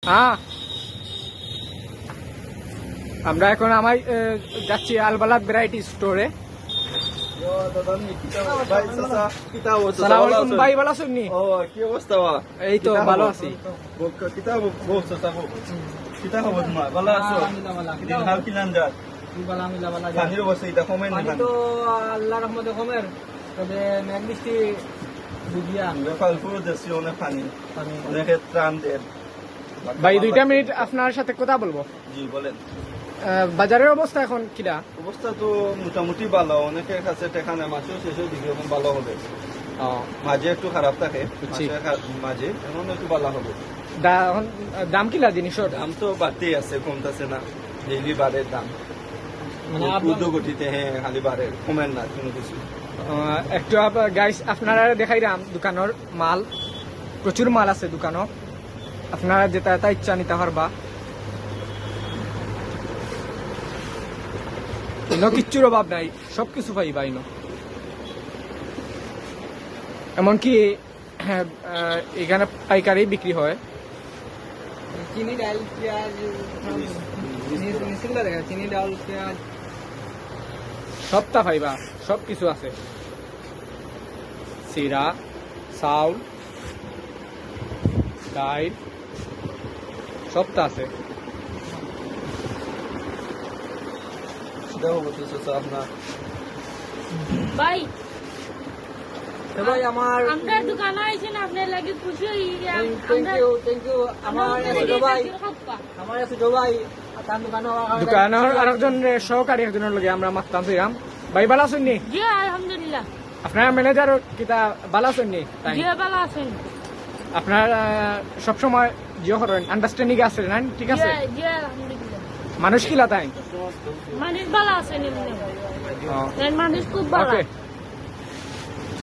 হ্যাঁ, আমরা এখন আমার যাচ্ছি আলবালাদ ভ্যারাইটি স্টোরে। সালাম আলাইকুম ভাই, ভালো আছেন নি? কি অবস্থা? এই তো ভালো আছি। ভালো আছো? হাল কি নাম যার পানির অবস্থা এটা কমে না? আল্লাহ রহমতে কমের, তবে মেঘ বৃষ্টি বুঝিয়া ফালফুল দেশি অনেক পানি, অনেকে ত্রাণ দেন। ভাই 2 মিনিট আপনার সাথে কথা বলবো। জি বলেন। বাজারের অবস্থা এখন কিরা? অবস্থা তো মোটামুটি ভালো, অনেকের কাছে টেকা নেই, মাছেও শেষের দিকে এখন ভালো হবে। মাঝে একটু খারাপ থাকে, মাঝে এখন একটু ভালো হবে। দাম কিলা জিনিসের? দাম তো বাড়তেই আছে, কমতেছে না, ডেইলি বাড়ের দাম মানে গতিতে। হ্যাঁ, খালি বাড়ে, কমেন না কোনো কিছু। একটু গাইস আপনারা দেখাইলাম দোকানের মাল, প্রচুর মাল আছে দোকানও, আপনারা যেটা ইচ্ছা নিতে পারবা। কিচ্ছুর অভাব নাই, সবকিছু পাইবা ইনো। এমনকি এখানে পাইকারি বিক্রি হয়। চিনি ডাল পেঁয়াজ, চিনি ডাল পেঁয়াজ সবটা পাইবা, সব কিছু আছে। চিরা, চাউল, ডাইল সবটা আছে। আপনার ভাই ভাই আমার আমরা দোকানে আইছেন, আপনার লাগে খুশি হই। Thank you. আমার ছোট ভাই দোকানের আরেকজন সহকারী একজনের লগে আমরা মারতাম ছিলাম। ভাই ভালো আছেন নি? জি আলহামদুলিল্লাহ। আপনার ম্যানেজার কিতা ভালো আছেন নি? জি ভালো আছেন। আপনার সবসময় জিও করেন, আন্ডারস্ট্যান্ডিং আছে না? ঠিক আছে, জি আলহামদুলিল্লাহ। মানুষ কিলা তাই? মানুষ ভালো আছেন, এমনি মানুষ খুব ভালো। ওকে।